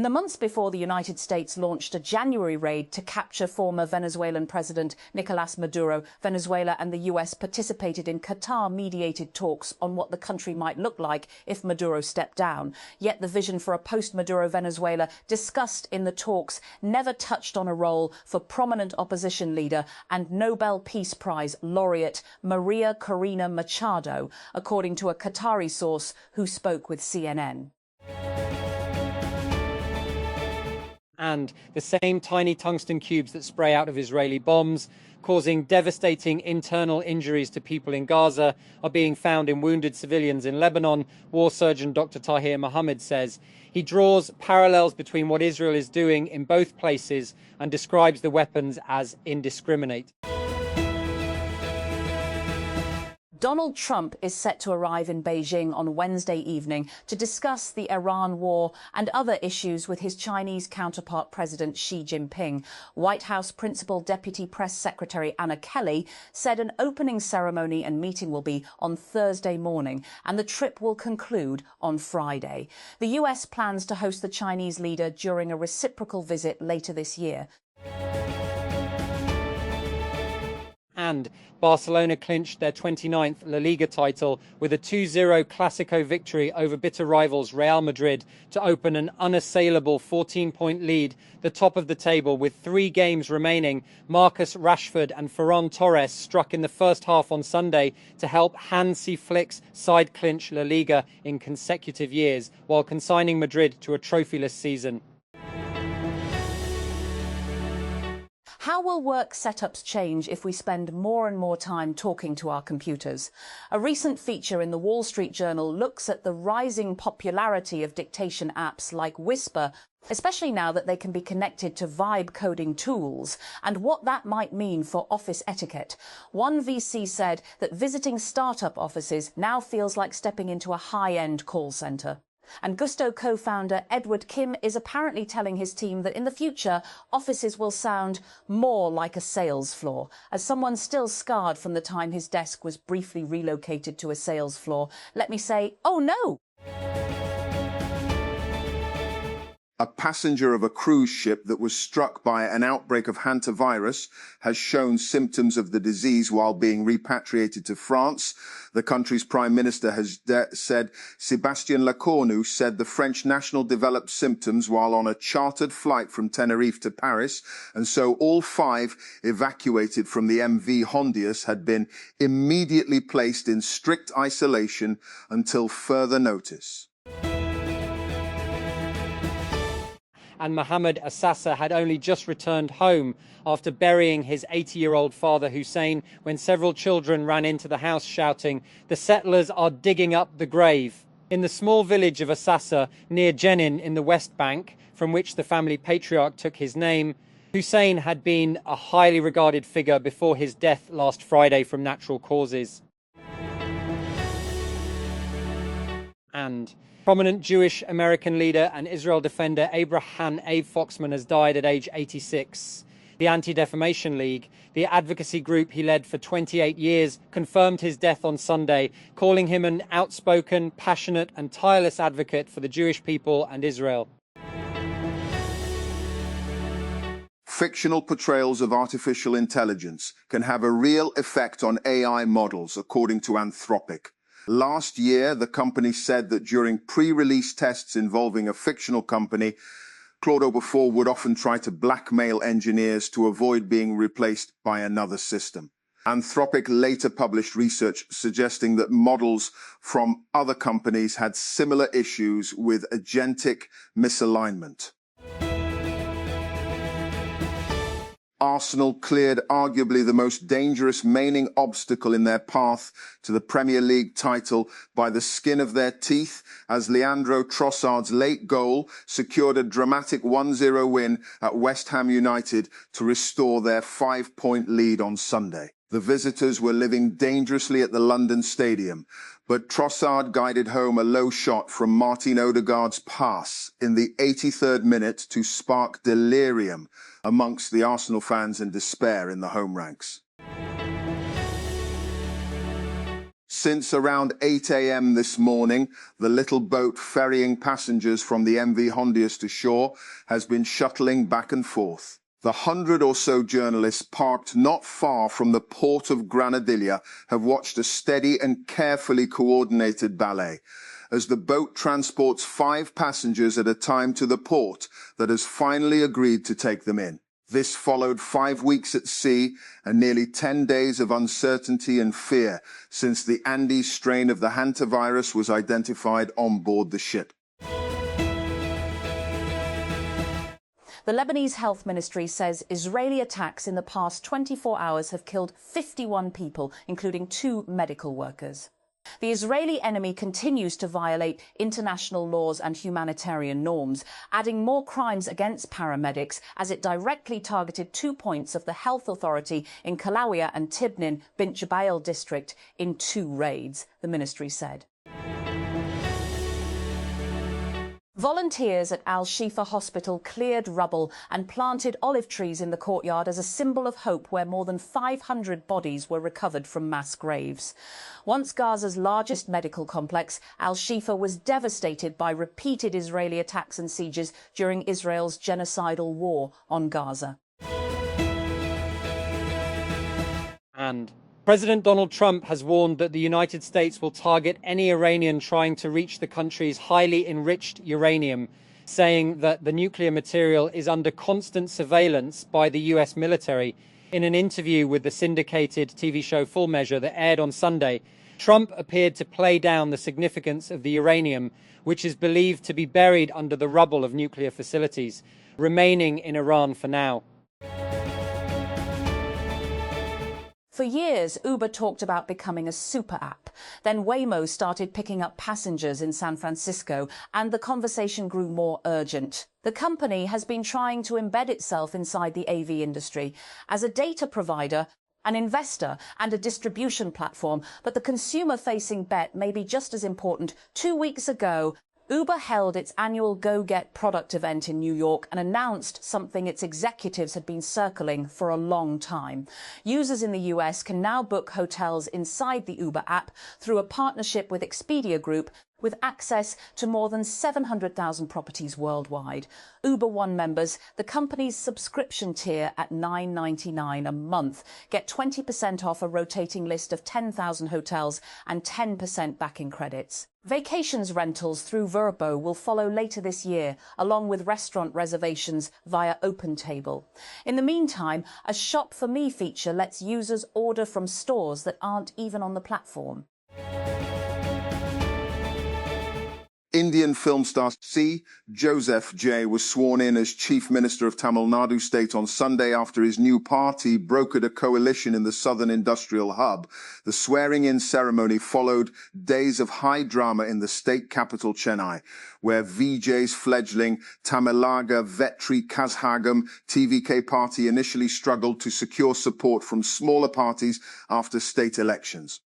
In the months before the United States launched a January raid to capture former Venezuelan President Nicolás Maduro, Venezuela and the US participated in Qatar-mediated talks on what the country might look like if Maduro stepped down. Yet the vision for a post-Maduro Venezuela discussed in the talks never touched on a role for prominent opposition leader and Nobel Peace Prize laureate Maria Corina Machado, according to a Qatari source who spoke with CNN. And the same tiny tungsten cubes that spray out of Israeli bombs, causing devastating internal injuries to people in Gaza, are being found in wounded civilians in Lebanon, war surgeon Dr. Tahir Mohammed says. He draws parallels between what Israel is doing in both places and describes the weapons as indiscriminate. Donald Trump is set to arrive in Beijing on Wednesday evening to discuss the Iran war and other issues with his Chinese counterpart President Xi Jinping. White House Principal Deputy Press Secretary Anna Kelly said an opening ceremony and meeting will be on Thursday morning and the trip will conclude on Friday. The US plans to host the Chinese leader during a reciprocal visit later this year. And Barcelona clinched their 29th La Liga title with a 2-0 Clásico victory over bitter rivals Real Madrid to open an unassailable 14-point lead, the top of the table with 3 games remaining. Marcus Rashford and Ferran Torres struck in the first half on Sunday to help Hansi Flick's side clinch La Liga in consecutive years, while consigning Madrid to a trophyless season. How will work setups change if we spend more and more time talking to our computers? A recent feature in the Wall Street Journal looks at the rising popularity of dictation apps like Whisper, especially now that they can be connected to vibe coding tools, and what that might mean for office etiquette. One VC said that visiting startup offices now feels like stepping into a high-end call centre. And Gusto co-founder Edward Kim is apparently telling his team that in the future, offices will sound more like a sales floor. As someone still scarred from the time his desk was briefly relocated to a sales floor, let me say, oh no! A passenger of a cruise ship that was struck by an outbreak of hantavirus has shown symptoms of the disease while being repatriated to France. The country's prime minister has said Sébastien Lecornu said the French national developed symptoms while on a chartered flight from Tenerife to Paris, and so all 5 evacuated from the MV Hondius had been immediately placed in strict isolation until further notice. And Mohammed Assassa had only just returned home after burying his 80-year-old father Hussein when several children ran into the house shouting, "The settlers are digging up the grave." In the small village of Assassa near Jenin in the West Bank, from which the family patriarch took his name, Hussein had been a highly regarded figure before his death last Friday from natural causes. And prominent Jewish American leader and Israel defender Abraham A. Foxman has died at age 86. The Anti-Defamation League, the advocacy group he led for 28 years, confirmed his death on Sunday, calling him an outspoken, passionate and tireless advocate for the Jewish people and Israel. Fictional portrayals of artificial intelligence can have a real effect on AI models, according to Anthropic. Last year, the company said that during pre-release tests involving a fictional company, Claude before would often try to blackmail engineers to avoid being replaced by another system. Anthropic later published research suggesting that models from other companies had similar issues with agentic misalignment. Arsenal cleared arguably the most dangerous remaining obstacle in their path to the Premier League title by the skin of their teeth as Leandro Trossard's late goal secured a dramatic 1-0 win at West Ham United to restore their 5-point lead on Sunday. The visitors were living dangerously at the London Stadium, but Trossard guided home a low shot from Martin Odegaard's pass in the 83rd minute to spark delirium amongst the Arsenal fans and despair in the home ranks. Since around 8 a.m. this morning, the little boat ferrying passengers from the MV Hondius to shore has been shuttling back and forth. The 100 or so journalists parked not far from the port of Granadilla have watched a steady and carefully coordinated ballet as the boat transports 5 passengers at a time to the port that has finally agreed to take them in. This followed 5 weeks at sea and nearly 10 days of uncertainty and fear since the Andes strain of the hantavirus was identified on board the ship. The Lebanese Health Ministry says Israeli attacks in the past 24 hours have killed 51 people, including 2 medical workers. The Israeli enemy continues to violate international laws and humanitarian norms, adding more crimes against paramedics as it directly targeted 2 points of the health authority in Kalawiya and Tibnin Bint Jbeil district in 2 raids, the ministry said. Volunteers at Al-Shifa Hospital cleared rubble and planted olive trees in the courtyard as a symbol of hope where more than 500 bodies were recovered from mass graves. Once Gaza's largest medical complex, Al-Shifa was devastated by repeated Israeli attacks and sieges during Israel's genocidal war on Gaza. And President Donald Trump has warned that the United States will target any Iranian trying to reach the country's highly enriched uranium, saying that the nuclear material is under constant surveillance by the US military. In an interview with the syndicated TV show Full Measure that aired on Sunday, Trump appeared to play down the significance of the uranium, which is believed to be buried under the rubble of nuclear facilities, remaining in Iran for now. For years, Uber talked about becoming a super app. Then Waymo started picking up passengers in San Francisco, and the conversation grew more urgent. The company has been trying to embed itself inside the AV industry as a data provider, an investor and a distribution platform, but the consumer-facing bet may be just as important. 2 weeks ago, Uber held its annual Go Get product event in New York and announced something its executives had been circling for a long time. Users in the US can now book hotels inside the Uber app through a partnership with Expedia Group, with access to more than 700,000 properties worldwide. Uber One members, the company's subscription tier at $9.99 a month, get 20% off a rotating list of 10,000 hotels and 10% back in credits. Vacations rentals through Vrbo will follow later this year, along with restaurant reservations via OpenTable. In the meantime, a Shop for Me feature lets users order from stores that aren't even on the platform. Indian film star C. Joseph J. was sworn in as Chief Minister of Tamil Nadu State on Sunday after his new party brokered a coalition in the southern industrial hub. The swearing-in ceremony followed days of high drama in the state capital Chennai, where VJ's fledgling Tamilaga Vetri Kazhagam TVK party initially struggled to secure support from smaller parties after state elections.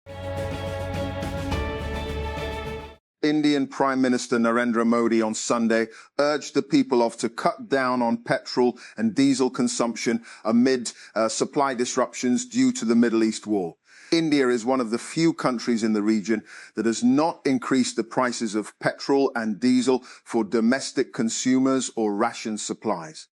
Indian Prime Minister Narendra Modi on Sunday urged the people to cut down on petrol and diesel consumption amid supply disruptions due to the Middle East war. India is one of the few countries in the region that has not increased the prices of petrol and diesel for domestic consumers or ration supplies.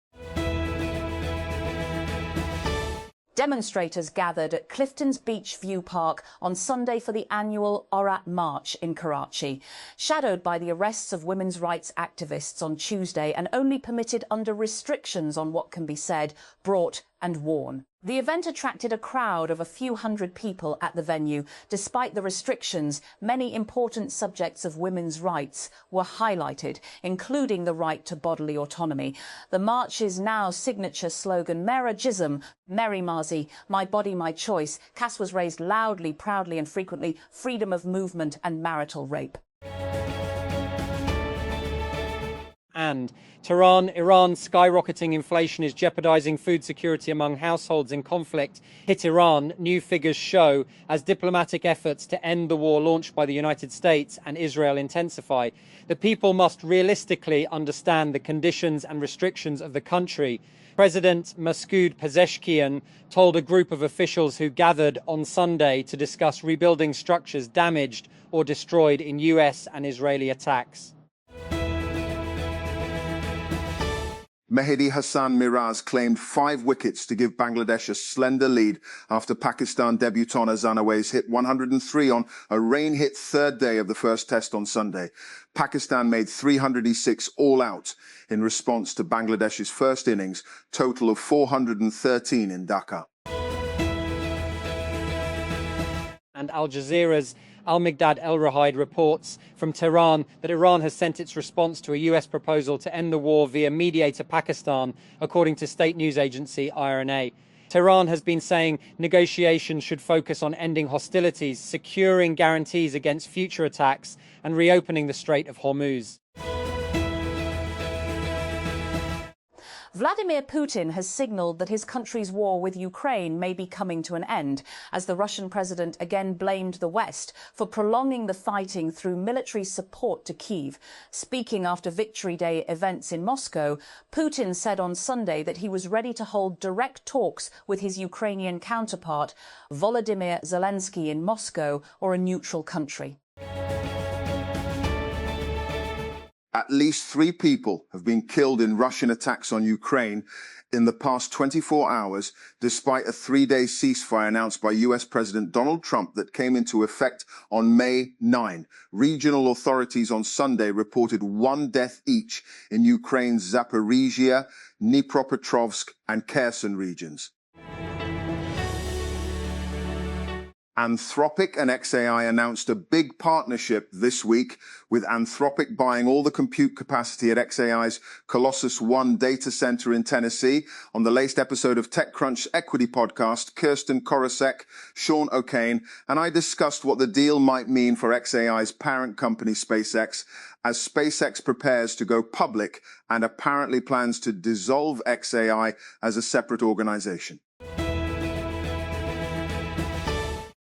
Demonstrators gathered at Clifton's Beach View Park on Sunday for the annual Aurat March in Karachi, shadowed by the arrests of women's rights activists on Tuesday and only permitted under restrictions on what can be said, brought and worn. The event attracted a crowd of a few hundred people at the venue. Despite the restrictions, many important subjects of women's rights were highlighted, including the right to bodily autonomy. The march's now signature slogan, Mera Jism, Meri Marzi, My Body, My Choice, Cass was raised loudly, proudly and frequently, freedom of movement and marital rape. And Tehran, Iran's skyrocketing inflation is jeopardizing food security among households in conflict. Hit Iran, new figures show, as diplomatic efforts to end the war launched by the United States and Israel intensify. The people must realistically understand the conditions and restrictions of the country. President Masoud Pezeshkian told a group of officials who gathered on Sunday to discuss rebuilding structures damaged or destroyed in US and Israeli attacks. Mehdi Hassan Miraz claimed 5 wickets to give Bangladesh a slender lead after Pakistan debutant Azhar Nawaz hit 103 on a rain-hit third day of the first test on Sunday. Pakistan made 306 all out in response to Bangladesh's first innings, total of 413 in Dhaka. And Al Jazeera's Al-Migdad El-Rahaid reports from Tehran that Iran has sent its response to a US proposal to end the war via mediator Pakistan, according to state news agency IRNA. Tehran has been saying negotiations should focus on ending hostilities, securing guarantees against future attacks, and reopening the Strait of Hormuz. Vladimir Putin has signalled that his country's war with Ukraine may be coming to an end, as the Russian president again blamed the West for prolonging the fighting through military support to Kyiv. Speaking after Victory Day events in Moscow, Putin said on Sunday that he was ready to hold direct talks with his Ukrainian counterpart, Volodymyr Zelensky, in Moscow or a neutral country. At least 3 people have been killed in Russian attacks on Ukraine in the past 24 hours, despite a 3-day ceasefire announced by US President Donald Trump that came into effect on May 9. Regional authorities on Sunday reported 1 death each in Ukraine's Zaporizhia, Dnipropetrovsk, and Kherson regions. Anthropic and xAI announced a big partnership this week, with Anthropic buying all the compute capacity at xAI's Colossus One data center in Tennessee. On the latest episode of TechCrunch's Equity podcast, Kirsten Korosek, Sean O'Kane, and I discussed what the deal might mean for xAI's parent company SpaceX, as SpaceX prepares to go public and apparently plans to dissolve xAI as a separate organization.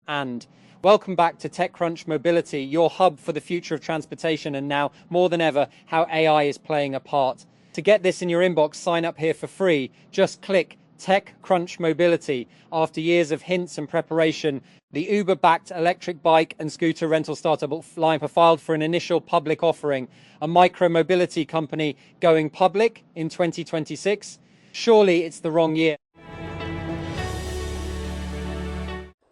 And welcome back to TechCrunch Mobility, your hub for the future of transportation, and now more than ever, how AI is playing a part. To get this in your inbox, sign up here for free. Just click TechCrunch Mobility. After years of hints and preparation, the Uber-backed electric bike and scooter rental startup Lime have filed for an initial public offering. A micro-mobility company going public in 2026? Surely it's the wrong year.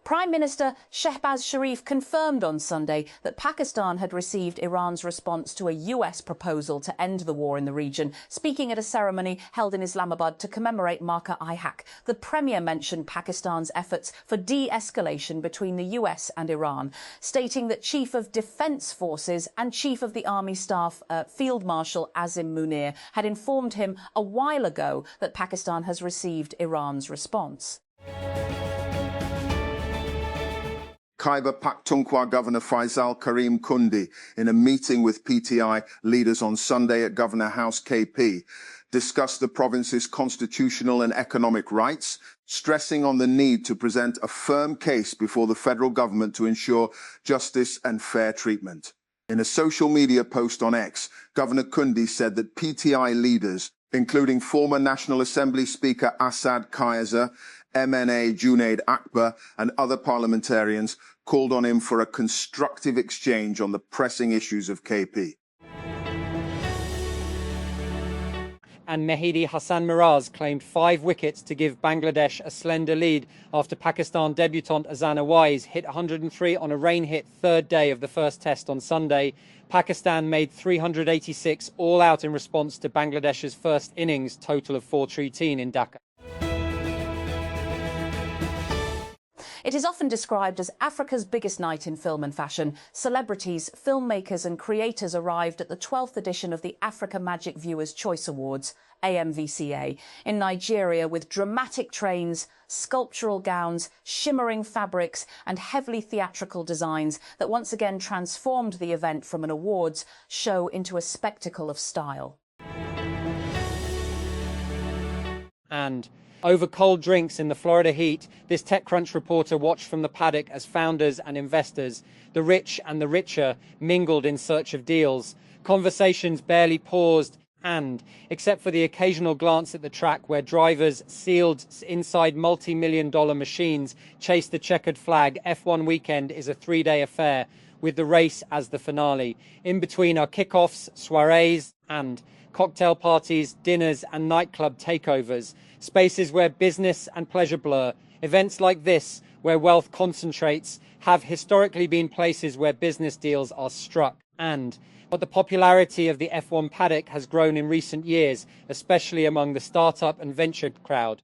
Prime Minister Shehbaz Sharif confirmed on Sunday that Pakistan had received Iran's response to a US proposal to end the war in the region. Speaking at a ceremony held in Islamabad to commemorate Marka-i-Haq, the Premier mentioned Pakistan's efforts for de-escalation between the US and Iran, stating that Chief of Defence Forces and Chief of the Army Staff Field Marshal Azim Munir had informed him a while ago that Pakistan has received Iran's response. Khyber Pakhtunkhwa Governor Faisal Karim Kundi, in a meeting with PTI leaders on Sunday at Governor House KP, discussed the province's constitutional and economic rights, stressing on the need to present a firm case before the federal government to ensure justice and fair treatment. In a social media post on X, Governor Kundi said that PTI leaders, including former National Assembly Speaker Asad Kaiser, MNA Junaid Akbar, and other parliamentarians, called on him for a constructive exchange on the pressing issues of KP. And Mehdi Hassan Miraz claimed 5 wickets to give Bangladesh a slender lead after Pakistan debutant Azhar Nawaz hit 103 on a rain-hit third day of the first test on Sunday. Pakistan made 386 all out in response to Bangladesh's first innings, total of 413 in Dhaka. It is often described as Africa's biggest night in film and fashion. Celebrities, filmmakers and creators arrived at the 12th edition of the Africa Magic Viewers' Choice Awards, AMVCA, in Nigeria, with dramatic trains, sculptural gowns, shimmering fabrics and heavily theatrical designs that once again transformed the event from an awards show into a spectacle of style. And over cold drinks in the Florida heat, this TechCrunch reporter watched from the paddock as founders and investors, the rich and the richer, mingled in search of deals. Conversations barely paused And, except for the occasional glance at the track where drivers sealed inside multi-million-dollar machines chase the checkered flag, F1 weekend is a 3-day affair, with the race as the finale. In between are kickoffs, soirees, and cocktail parties, dinners, and nightclub takeovers, spaces where business and pleasure blur. Events like this, where wealth concentrates, have historically been places where business deals are struck. But the popularity of the F1 paddock has grown in recent years, especially among the startup and venture crowd.